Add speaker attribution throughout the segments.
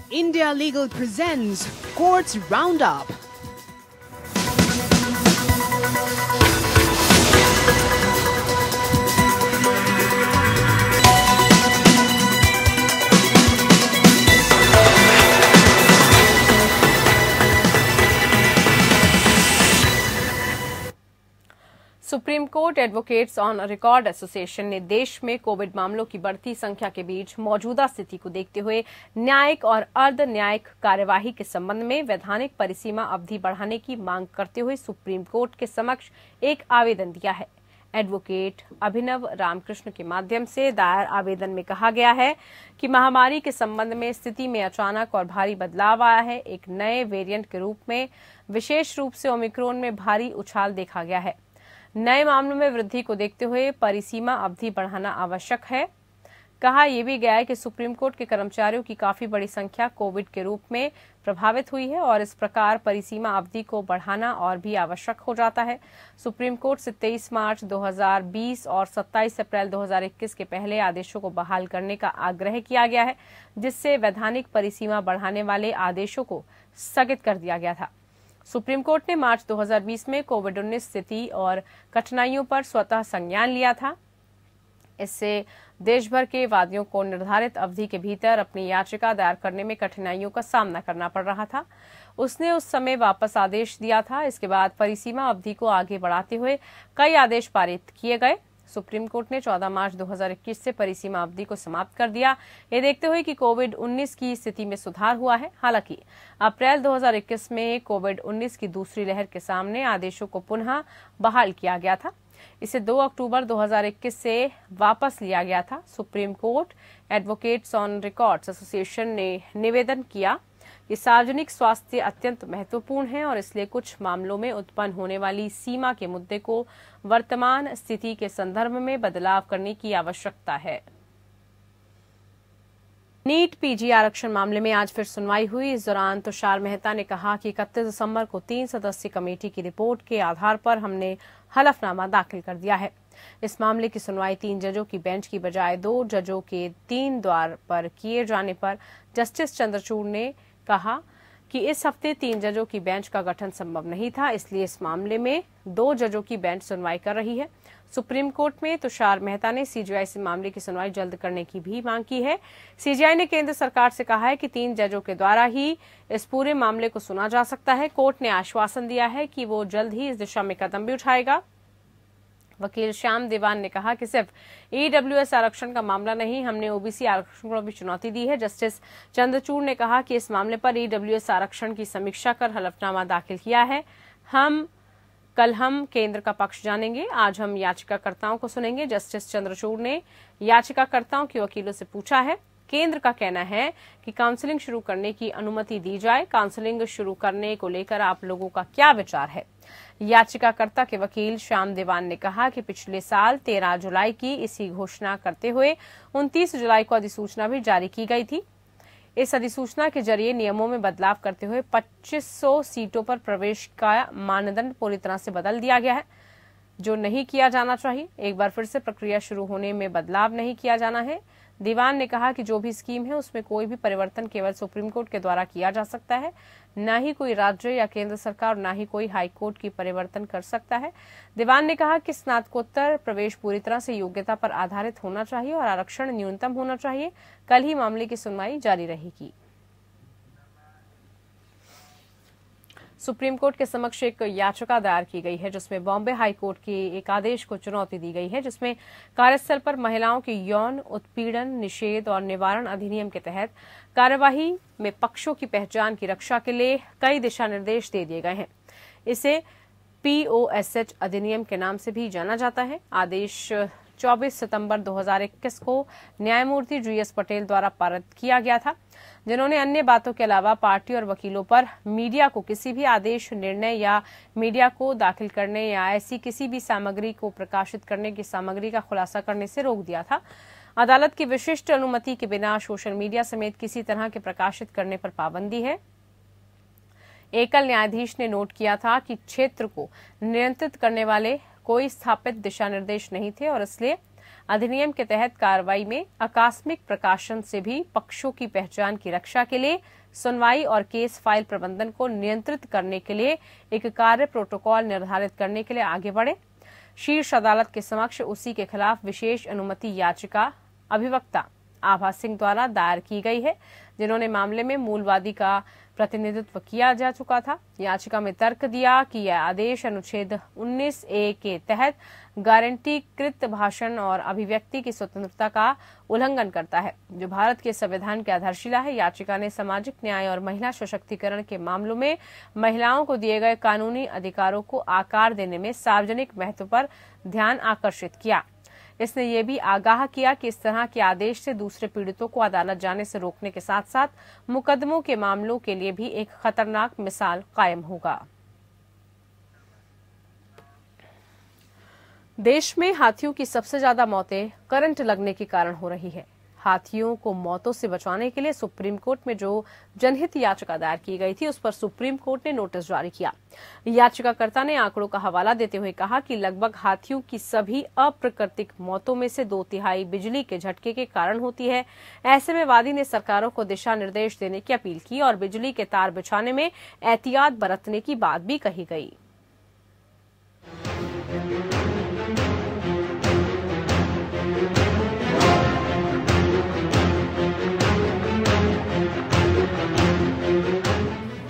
Speaker 1: India Legal presents Courts Roundup.
Speaker 2: Supreme court advocates on record association ने देश में Covid मामलों की बढ़ती संख्या के बीच मौजूदा स्थिति को देखते हुए न्यायिक और अर्ध न्यायिक कार्यवाही के संबंध में वैधानिक परिसीमा अवधि बढ़ाने की मांग करते हुए सुप्रीम कोर्ट के समक्ष एक आवेदन दिया है। एडवोकेट अभिनव रामकृष्ण के माध्यम से दायर आवेदन में कहा गया है कि महामारी के संबंध में स्थिति में अचानक और भारी बदलाव आया है। एक नए वेरिएंट के रूप में विशेष रूप से ओमिक्रॉन में भारी उछाल देखा गया है। नए मामलों में वृद्धि को देखते हुए परिसीमा अवधि बढ़ाना आवश्यक है। कहा यह भी गया है कि सुप्रीम कोर्ट के कर्मचारियों की काफी बड़ी संख्या कोविड के रूप में प्रभावित हुई है और इस प्रकार परिसीमा अवधि को बढ़ाना और भी आवश्यक हो जाता है। सुप्रीम कोर्ट से 23 मार्च 2020 और 27 अप्रैल 2021 के पहले आदेशों को बहाल करने का आग्रह किया गया है, जिससे वैधानिक परिसीमा बढ़ाने वाले आदेशों को स्थगित कर दिया गया था। सुप्रीम कोर्ट ने मार्च 2020 में कोविड-19 स्थिति और कठिनाइयों पर स्वतः संज्ञान लिया था। इससे देश भर के वादियों को निर्धारित अवधि के भीतर अपनी याचिका दायर करने में कठिनाइयों का सामना करना पड़ रहा था। उसने उस समय वापस आदेश दिया था। इसके बाद परिसीमा अवधि को आगे बढ़ाते हुए कई आदेश पारित किए गए। सुप्रीम कोर्ट ने 14 मार्च 2021 से परिसीमा अवधि को समाप्त कर दिया, ये देखते हुए कि कोविड-19 की स्थिति में सुधार हुआ है। हालांकि अप्रैल 2021 में कोविड-19 की दूसरी लहर के सामने आदेशों को पुनः बहाल किया गया था। इसे 2 अक्टूबर 2021 से वापस लिया गया था। Supreme court advocates on records association ने निवेदन किया कि सार्वजनिक स्वास्थ्य अत्यंत महत्वपूर्ण है और इसलिए कुछ मामलों में उत्पन्न होने वाली सीमा के मुद्दे को वर्तमान स्थिति के संदर्भ में बदलाव करने की आवश्यकता है। नीट पीजी आरक्षण मामले में आज फिर सुनवाई हुई। इस दौरान तुषार मेहता ने कहा कि 31 दिसंबर को 3 सदस्यीय कमेटी की रिपोर्ट के आधार पर हमने हलफनामा दाखिल कर दिया है। इस मामले की सुनवाई 3 जजों की बेंच की बजाय 2 जजों के 3 द्वार पर किए जाने पर जस्टिस चंद्रचूड़ ने कहा कि इस हफ्ते 3 जजों की बेंच का गठन संभव नहीं था, इसलिए इस मामले में 2 जजों की बेंच सुनवाई कर रही है। सुप्रीम कोर्ट में तुषार मेहता ने सीजीआई से मामले की सुनवाई जल्द करने की भी मांग की है। सीजीआई ने केंद्र सरकार से कहा है कि 3 जजों के द्वारा ही इस पूरे मामले को सुना जा सकता है। कोर्ट ने आश्वासन दिया है कि वो जल्द ही इस दिशा में कदम भी उठाएगा। वकील श्याम देवान ने कहा कि सिर्फ ईडब्ल्यूएस आरक्षण का मामला नहीं, हमने ओबीसी आरक्षण को भी चुनौती दी है। जस्टिस चंद्रचूड़ ने कहा कि इस मामले पर ईडब्ल्यूएस आरक्षण की समीक्षा कर हलफनामा दाखिल किया है। कल हम केंद्र का पक्ष जानेंगे। आज हम याचिकाकर्ताओं को सुनेंगे। जस्टिस चंद्रचूड़ ने याचिकाकर्ताओं के वकीलों से पूछा है। केंद्र का कहना है कि काउंसलिंग शुरू करने की अनुमति दी जाए। काउंसलिंग शुरू करने को लेकर आप लोगों का क्या विचार है? याचिकाकर्ता के वकील श्याम देवान ने कहा कि पिछले साल 13 जुलाई की इसी घोषणा करते हुए 29 जुलाई को अधिसूचना भी जारी की गई थी। इस अधिसूचना के जरिए नियमों में बदलाव करते हुए 2500 सीटों पर प्रवेश का मानदंड पूरी तरह से बदल दिया गया है, जो नहीं किया जाना चाहिए। एक बार फिर से प्रक्रिया शुरू होने में बदलाव नहीं किया जाना है। दीवान ने कहा कि जो भी स्कीम है उसमें कोई भी परिवर्तन केवल सुप्रीम कोर्ट के द्वारा किया जा सकता है, न ही कोई राज्य या केंद्र सरकार और न ही कोई हाई कोर्ट की परिवर्तन कर सकता है। दीवान ने कहा कि स्नातकोत्तर प्रवेश पूरी तरह से योग्यता पर आधारित होना चाहिए और आरक्षण न्यूनतम होना चाहिए। कल ही मामले की सुनवाई जारी रहेगी। सुप्रीम कोर्ट के समक्ष एक याचिका दायर की गई है, जिसमें बॉम्बे हाई कोर्ट के एक आदेश को चुनौती दी गई है, जिसमें कार्यस्थल पर महिलाओं के यौन उत्पीड़न निषेध और निवारण अधिनियम के तहत कार्यवाही में पक्षों की पहचान की रक्षा के लिए कई दिशा निर्देश दे दिए गए हैं। इसे POSH अधिनियम के नाम से भी जाना जाता है। आदेश 24 सितंबर 2021 को न्यायमूर्ति GS पटेल द्वारा पारित किया गया था, जिन्होंने अन्य बातों के अलावा पार्टी और वकीलों पर मीडिया को किसी भी आदेश, निर्णय या मीडिया को दाखिल करने या ऐसी किसी भी सामग्री को प्रकाशित करने की सामग्री का खुलासा करने से रोक दिया था। अदालत की विशिष्ट अनुमति के बिना सोशल मीडिया समेत किसी तरह के प्रकाशित करने पर पाबंदी है। एकल न्यायाधीश ने नोट किया था कि क्षेत्र को नियंत्रित करने वाले कोई स्थापित दिशा निर्देश नहीं थे और इसलिए अधिनियम के तहत कार्रवाई में आकस्मिक प्रकाशन से भी पक्षों की पहचान की रक्षा के लिए सुनवाई और केस फाइल प्रबंधन को नियंत्रित करने के लिए एक कार्य प्रोटोकॉल निर्धारित करने के लिए आगे बढ़े। शीर्ष अदालत के समक्ष उसी के खिलाफ विशेष अनुमति याचिका अभिवक्ता आभा सिंह द्वारा दायर की गई है, जिन्होंने मामले में मूलवादी का प्रतिनिधित्व किया जा चुका था। याचिका में तर्क दिया कि यह आदेश अनुच्छेद 19A के तहत गारंटीकृत भाषण और अभिव्यक्ति की स्वतंत्रता का उल्लंघन करता है, जो भारत के संविधान की आधारशिला है। याचिका ने सामाजिक न्याय और महिला सशक्तिकरण के मामलों में महिलाओं को दिए गए कानूनी अधिकारों को आकार देने में सार्वजनिक महत्व पर ध्यान आकर्षित किया। इसने ये भी आगाह किया कि इस तरह के आदेश से दूसरे पीड़ितों को अदालत जाने से रोकने के साथ साथ मुकदमों के मामलों के लिए भी एक खतरनाक मिसाल कायम होगा। देश में हाथियों की सबसे ज्यादा मौतें करंट लगने के कारण हो रही है। हाथियों को मौतों से बचाने के लिए सुप्रीम कोर्ट में जो जनहित याचिका दायर की गई थी, उस पर सुप्रीम कोर्ट ने नोटिस जारी किया। याचिकाकर्ता ने आंकड़ों का हवाला देते हुए कहा कि लगभग हाथियों की सभी अप्राकृतिक मौतों में से 2/3 बिजली के झटके के कारण होती है। ऐसे में वादी ने सरकारों को दिशा निर्देश देने की अपील की और बिजली के तार बिछाने में एहतियात बरतने की बात भी कही गई।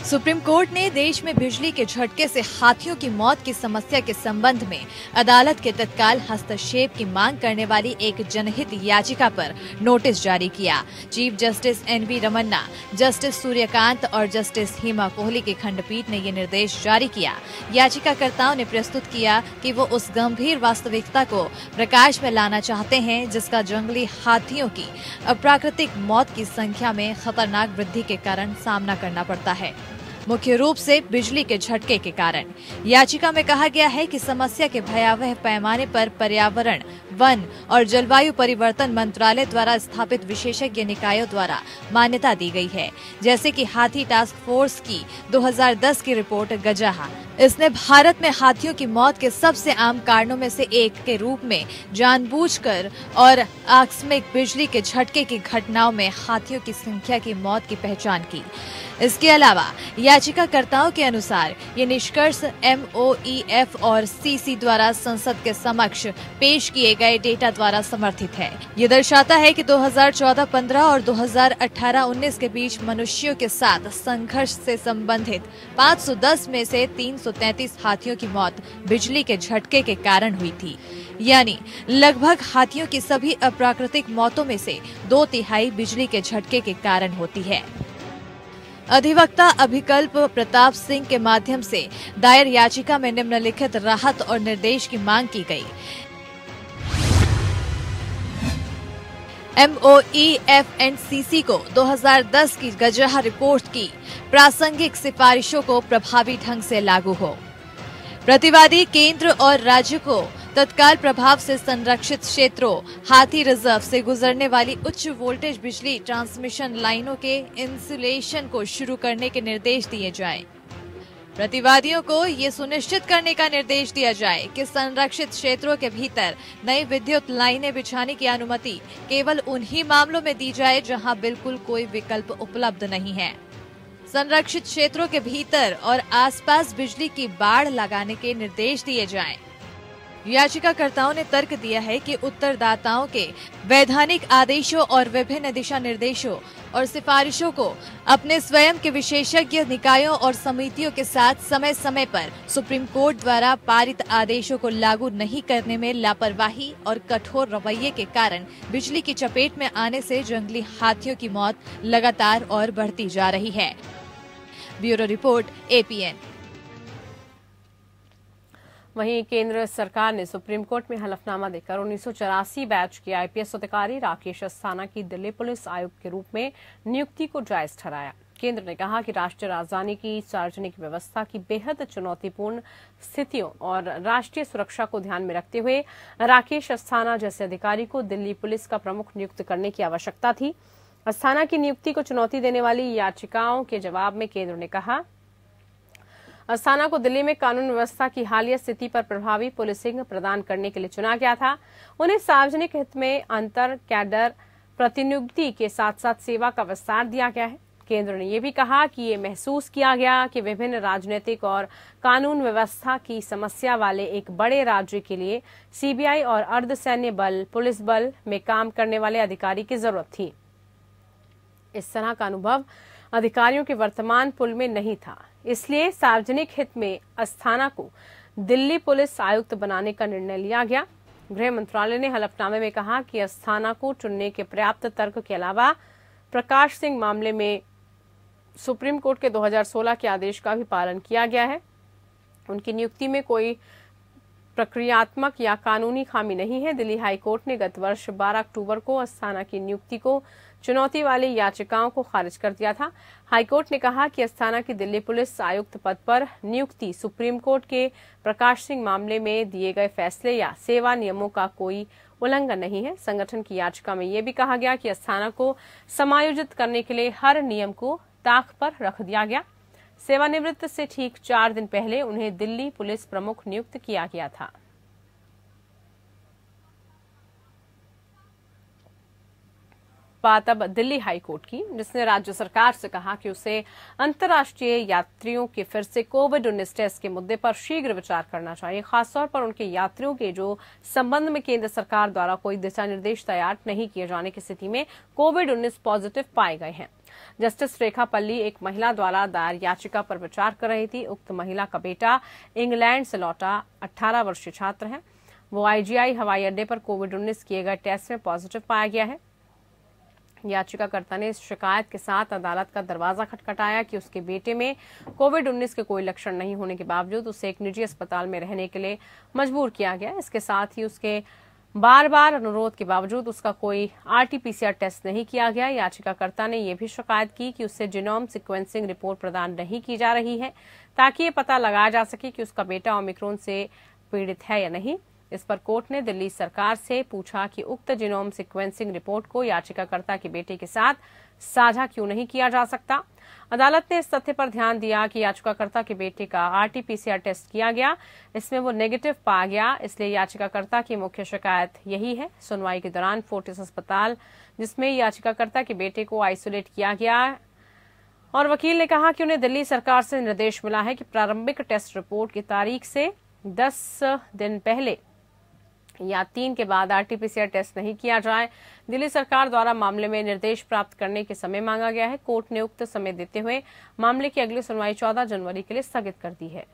Speaker 3: सुप्रीम कोर्ट ने देश में बिजली के झटके से हाथियों की मौत की समस्या के संबंध में अदालत के तत्काल हस्तक्षेप की मांग करने वाली एक जनहित याचिका पर नोटिस जारी किया। Chief justice NV Ramana, justice Surya Kant और जस्टिस हिमा कोहली की खंडपीठ ने ये निर्देश जारी किया। याचिकाकर्ताओं ने प्रस्तुत किया कि वो उस गंभीर वास्तविकता को प्रकाश में लाना चाहते हैं, जिसका जंगली हाथियों की अप्राकृतिक मौत की संख्या में खतरनाक वृद्धि के कारण सामना करना पड़ता है, मुख्य रूप से बिजली के झटके के कारण। याचिका में कहा गया है कि समस्या के भयावह पैमाने पर पर्यावरण, वन और जलवायु परिवर्तन मंत्रालय द्वारा स्थापित विशेषज्ञ निकायों द्वारा मान्यता दी गई है, जैसे कि हाथी टास्क फोर्स की 2010 की रिपोर्ट गजाहा। इसने भारत में हाथियों की मौत के सबसे आम कारणों में से एक के रूप में जानबूझकर और आकस्मिक बिजली के झटके की घटनाओं में हाथियों की संख्या की मौत की पहचान की। इसके अलावा याचिकाकर्ताओं के अनुसार ये निष्कर्ष MOEF और CC द्वारा संसद के समक्ष पेश किए गए डेटा द्वारा समर्थित है। ये दर्शाता है कि 2014-15 और 2018-19 के बीच मनुष्यों के साथ संघर्ष से संबंधित 510 में से 333 हाथियों की मौत बिजली के झटके के कारण हुई थी। यानी लगभग हाथियों की सभी अप्राकृतिक मौतों में से 2/3 बिजली के झटके के कारण होती है। अधिवक्ता अभिकल्प प्रताप सिंह के माध्यम से दायर याचिका में निम्नलिखित राहत और निर्देश की मांग की गई। MOEF एंड CC को 2010 की गजाहा रिपोर्ट की प्रासंगिक सिफारिशों को प्रभावी ढंग से लागू हो। प्रतिवादी केंद्र और राज्य को तत्काल प्रभाव से संरक्षित क्षेत्रों, हाथी रिजर्व से गुजरने वाली उच्च वोल्टेज बिजली ट्रांसमिशन लाइनों के इंसुलेशन को शुरू करने के निर्देश दिए जाएं। प्रतिवादियों को ये सुनिश्चित करने का निर्देश दिया जाए कि संरक्षित क्षेत्रों के भीतर नई विद्युत लाइनें बिछाने की अनुमति केवल उन्हीं मामलों में दी जाए जहां बिल्कुल कोई विकल्प उपलब्ध नहीं है। संरक्षित क्षेत्रों के भीतर और आसपास बिजली की बाड़ लगाने के निर्देश दिए जाएं। याचिकाकर्ताओं ने तर्क दिया है कि उत्तरदाताओं के वैधानिक आदेशों और विभिन्न दिशा निर्देशों और सिफारिशों को अपने स्वयं के विशेषज्ञ निकायों और समितियों के साथ समय समय पर सुप्रीम कोर्ट द्वारा पारित आदेशों को लागू नहीं करने में लापरवाही और कठोर रवैये के कारण बिजली की चपेट में आने से जंगली हाथियों की मौत लगातार और बढ़ती जा रही है। Bureau report APN।
Speaker 2: वहीं केंद्र सरकार ने सुप्रीम कोर्ट में हलफनामा देकर 1984 बैच के IPS अधिकारी राकेश अस्थाना की दिल्ली पुलिस आयुक्त के रूप में नियुक्ति को जायज ठहराया। केंद्र ने कहा कि राष्ट्रीय राजधानी की सार्वजनिक व्यवस्था की बेहद चुनौतीपूर्ण स्थितियों और राष्ट्रीय सुरक्षा को ध्यान में रखते हुए राकेश अस्थाना जैसे अधिकारी को दिल्ली पुलिस का प्रमुख नियुक्त करने की आवश्यकता थी। अस्थाना की नियुक्ति को चुनौती देने वाली याचिकाओं के जवाब में केंद्र ने कहा, अस्थाना को दिल्ली में कानून व्यवस्था की हालिया स्थिति पर प्रभावी पुलिसिंग प्रदान करने के लिए चुना गया था। उन्हें सार्वजनिक हित में अंतर कैडर प्रतिनियुक्ति के साथ साथ सेवा का विस्तार दिया गया है। केंद्र ने यह भी कहा कि ये महसूस किया गया कि विभिन्न राजनीतिक और कानून व्यवस्था की समस्या वाले एक बड़े राज्य के लिए सीबीआई और अर्धसैन्य बल, पुलिस बल में काम करने वाले अधिकारी की जरूरत थी। इस तरह का अनुभव अधिकारियों के वर्तमान पुल में नहीं था, इसलिए सार्वजनिक हित में अस्थाना को दिल्ली पुलिस आयुक्त बनाने का निर्णय लिया गया। गृह मंत्रालय ने हलफनामे में कहा कि अस्थाना को चुनने के पर्याप्त तर्क के अलावा प्रकाश सिंह मामले में सुप्रीम कोर्ट के 2016 के आदेश का भी पालन किया गया है। उनकी नियुक्ति में कोई प्रक्रियात्मक या कानूनी खामी नहीं है। दिल्ली हाई कोर्ट ने गत वर्ष 12 अक्टूबर को अस्थाना की नियुक्ति को चुनौती वाली याचिकाओं को खारिज कर दिया था। हाईकोर्ट ने कहा कि अस्थाना की दिल्ली पुलिस आयुक्त पद पर नियुक्ति सुप्रीम कोर्ट के प्रकाश सिंह मामले में दिए गए फैसले या सेवा नियमों का कोई उल्लंघन नहीं है। संगठन की याचिका में यह भी कहा गया कि अस्थाना को समायोजित करने के लिए हर नियम को ताक पर रख दिया गया। सेवानिवृत्त से ठीक 4 दिन पहले उन्हें दिल्ली पुलिस प्रमुख नियुक्त किया गया था। बात अब दिल्ली हाई कोर्ट की, जिसने राज्य सरकार से कहा कि उसे अंतर्राष्ट्रीय यात्रियों के फिर से कोविड-19 टेस्ट के मुद्दे पर शीघ्र विचार करना चाहिए, खासतौर पर उनके यात्रियों के जो संबंध में केंद्र सरकार द्वारा कोई दिशा निर्देश तैयार नहीं किए जाने की स्थिति में कोविड-19 पॉजिटिव पाए गए हैं। जस्टिस रेखा पल्ली एक महिला द्वारा दायर याचिका पर विचार कर रही थी। उक्त महिला का बेटा इंग्लैंड से लौटा 18 वर्षीय छात्र है। वो आईजीआई हवाई अड्डे पर कोविड-19 किए गए टेस्ट में पॉजिटिव पाया गया है। याचिकाकर्ता ने इस शिकायत के साथ अदालत का दरवाजा खटखटाया कि उसके बेटे में कोविड-19 के कोई लक्षण नहीं होने के बावजूद उसे एक निजी अस्पताल में रहने के लिए मजबूर किया गया। इसके साथ ही उसके बार बार अनुरोध के बावजूद उसका कोई आरटी-पीसीआर टेस्ट नहीं किया गया। याचिकाकर्ता ने यह भी शिकायत की कि उससे जीनोम सीक्वेंसिंग रिपोर्ट प्रदान नहीं की जा रही है ताकि ये पता लगाया जा सके कि उसका बेटा ओमिक्रॉन से पीड़ित है या नहीं। इस पर कोर्ट ने दिल्ली सरकार से पूछा कि उक्त जीनोम सीक्वेंसिंग रिपोर्ट को याचिकाकर्ता के बेटे के साथ साझा क्यों नहीं किया जा सकता। अदालत ने इस तथ्य पर ध्यान दिया कि याचिकाकर्ता के बेटे का आरटी-पीसीआर टेस्ट किया गया, इसमें वो नेगेटिव पाया गया, इसलिए याचिकाकर्ता की मुख्य शिकायत यही है। सुनवाई के दौरान फोर्टिस अस्पताल जिसमें याचिकाकर्ता के बेटे को आइसोलेट किया गया और वकील ने कहा कि उन्हें दिल्ली सरकार से निर्देश मिला है कि प्रारंभिक टेस्ट रिपोर्ट की तारीख से 10 दिन पहले या 3 के बाद आरटी-पीसीआर टेस्ट नहीं किया जाए। दिल्ली सरकार द्वारा मामले में निर्देश प्राप्त करने के समय मांगा गया है। कोर्ट ने उक्त समय देते हुए मामले की अगली सुनवाई 14 जनवरी के लिए स्थगित कर दी है।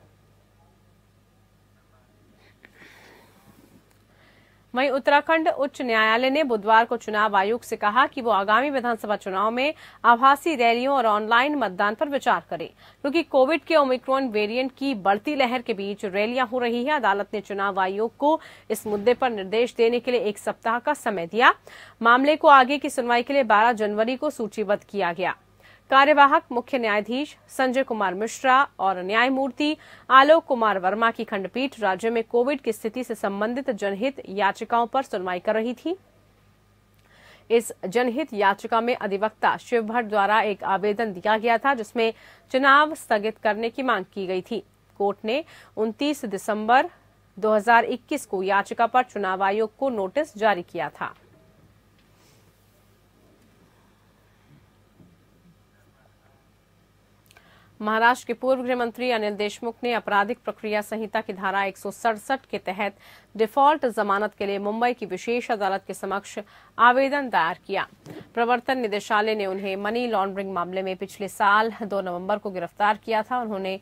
Speaker 2: वहीं उत्तराखंड उच्च न्यायालय ने बुधवार को चुनाव आयोग से कहा कि वो आगामी विधानसभा चुनाव में आभासी रैलियों और ऑनलाइन मतदान पर विचार करे, क्योंकि कोविड के ओमिक्रॉन वेरिएंट की बढ़ती लहर के बीच रैलियां हो रही है। अदालत ने चुनाव आयोग को इस मुद्दे पर निर्देश देने के लिए 1 सप्ताह का समय दिया। मामले को आगे की सुनवाई के लिए 12 जनवरी को सूचीबद्ध किया गया। कार्यवाहक मुख्य न्यायाधीश संजय कुमार मिश्रा और न्यायमूर्ति आलोक कुमार वर्मा की खंडपीठ राज्य में कोविड की स्थिति से संबंधित जनहित याचिकाओं पर सुनवाई कर रही थी। इस जनहित याचिका में अधिवक्ता शिव भट्ट द्वारा एक आवेदन दिया गया था, जिसमें चुनाव स्थगित करने की मांग की गई थी। कोर्ट ने 29 दिसंबर 2021 को याचिका पर चुनाव आयोग को नोटिस जारी किया था। महाराष्ट्र के पूर्व गृह मंत्री अनिल देशमुख ने आपराधिक प्रक्रिया संहिता की धारा 167 के तहत डिफॉल्ट जमानत के लिए मुंबई की विशेष अदालत के समक्ष आवेदन दायर किया। प्रवर्तन निदेशालय ने उन्हें मनी लॉन्ड्रिंग मामले में पिछले साल 2 नवंबर को गिरफ्तार किया था। उन्होंने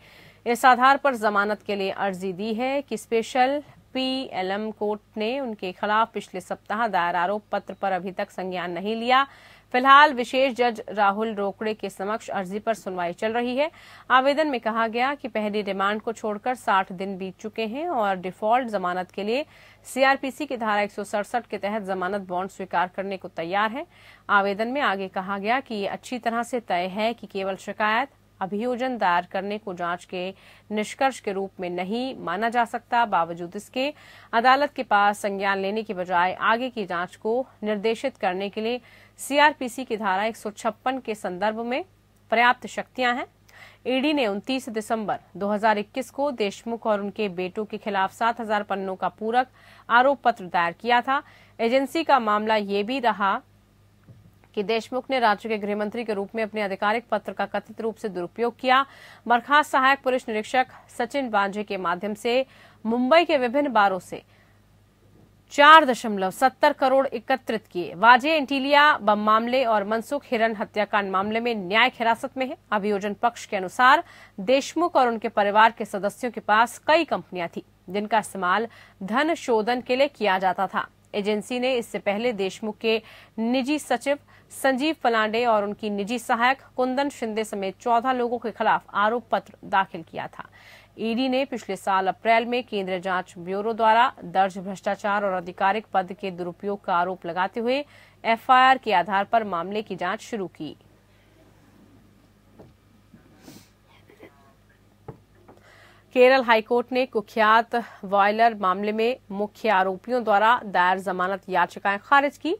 Speaker 2: इस आधार पर जमानत के लिए अर्जी दी है कि स्पेशल पीएलएम कोर्ट ने उनके खिलाफ पिछले सप्ताह दायर आरोप पत्र पर अभी तक संज्ञान नहीं लिया। फिलहाल विशेष जज राहुल रोकड़े के समक्ष अर्जी पर सुनवाई चल रही है। आवेदन में कहा गया कि पहली रिमांड को छोड़कर 60 दिन बीत चुके हैं और डिफॉल्ट जमानत के लिए सीआरपीसी की धारा 167 के तहत जमानत बॉन्ड स्वीकार करने को तैयार है। आवेदन में आगे कहा गया कि ये अच्छी तरह से तय है कि केवल शिकायत अभियोजन दायर करने को जांच के निष्कर्ष के रूप में नहीं माना जा सकता। बावजूद इसके अदालत के पास संज्ञान लेने की बजाय आगे की जांच को निर्देशित करने के लिए सीआरपीसी की धारा 156 के संदर्भ में पर्याप्त शक्तियां हैं। ईडी ने 29 दिसंबर 2021 को देशमुख और उनके बेटों के खिलाफ 7000 पन्नों का पूरक आरोप पत्र दायर किया था। एजेंसी का मामला ये भी रहा कि देशमुख ने राज्य के गृह मंत्री के रूप में अपने आधिकारिक पत्र का कथित रूप से दुरुपयोग किया। बर्खास्त सहायक पुलिस निरीक्षक सचिन बांझे के माध्यम से मुंबई के विभिन्न बारों से 4.70 करोड़ एकत्रित किए। वाजे एंटीलिया बम मामले और मनसुख हिरन हत्याकांड मामले में न्यायिक हिरासत में है। अभियोजन पक्ष के अनुसार देशमुख और उनके परिवार के सदस्यों के पास कई कंपनियां थी जिनका इस्तेमाल धन शोधन के लिए किया जाता था। एजेंसी ने इससे पहले देशमुख के निजी सचिव संजीव पलांडे और उनकी निजी सहायक कुंदन शिंदे समेत 14 लोगों के खिलाफ आरोप पत्र दाखिल किया था। ईडी ने पिछले साल अप्रैल में केंद्रीय जांच ब्यूरो द्वारा दर्ज भ्रष्टाचार और आधिकारिक पद के दुरुपयोग का आरोप लगाते हुए एफआईआर के आधार पर मामले की जांच शुरू की। केरल हाईकोर्ट ने कुख्यात वॉयलर मामले में मुख्य आरोपियों द्वारा दायर जमानत याचिकाएं खारिज की।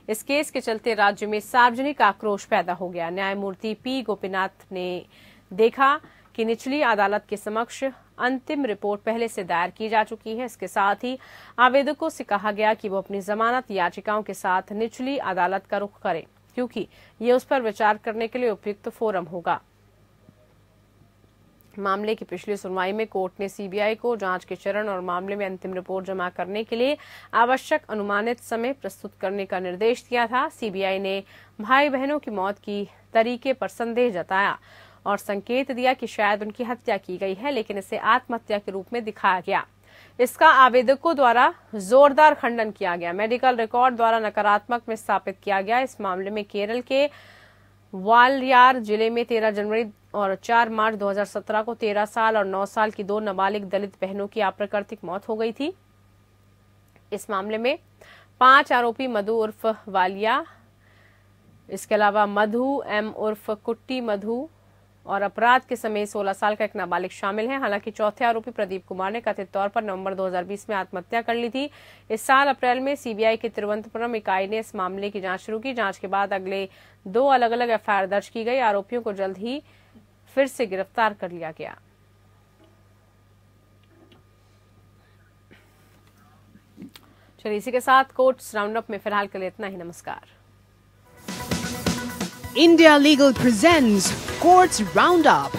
Speaker 2: इस केस के चलते राज्य में सार्वजनिक आक्रोश पैदा हो गया। न्यायमूर्ति पी गोपीनाथ ने देखा कि निचली अदालत के समक्ष अंतिम रिपोर्ट पहले से दायर की जा चुकी है। इसके साथ ही आवेदकों से कहा गया कि वो अपनी जमानत याचिकाओं के साथ निचली अदालत का रुख करें, क्योंकि ये उस पर विचार करने के लिए उपयुक्त फोरम होगा। मामले की पिछली सुनवाई में कोर्ट ने सीबीआई को जांच के चरण और मामले में अंतिम रिपोर्ट जमा करने के लिए आवश्यक अनुमानित समय प्रस्तुत करने का निर्देश दिया था। सीबीआई ने भाई बहनों की मौत की तरीके पर संदेह जताया और संकेत दिया कि शायद उनकी हत्या की गई है, लेकिन इसे आत्महत्या के रूप में दिखाया गया। इसका आवेदकों द्वारा जोरदार खंडन किया गया। मेडिकल रिकॉर्ड द्वारा नकारात्मक में स्थापित किया गया। इस मामले में केरल के वालयार जिले में 13 जनवरी और 4 मार्च 2017 को 13 साल और 9 साल की 2 नाबालिग दलित बहनों की अप्राकृतिक मौत हो गई थी। इस मामले में 5 आरोपी मधु उर्फ वालिया, इसके अलावा मधु एम उर्फ कुट्टी मधु और अपराध के समय 16 साल का एक नाबालिग शामिल है। हालांकि चौथे आरोपी प्रदीप कुमार ने कथित तौर पर नवंबर 2020 में आत्महत्या कर ली थी। इस साल अप्रैल में सीबीआई की तिरुवनंतपुरम इकाई ने इस मामले की जांच शुरू की। जांच के बाद अगले 2 अलग अलग एफआईआर दर्ज की गई। आरोपियों को जल्द ही फिर से गिरफ्तार कर लिया गया। चलिए इसी के साथ कोर्ट्स राउंडअप में फिलहाल के लिए इतना ही। नमस्कार।
Speaker 1: India Legal presents Courts Roundup.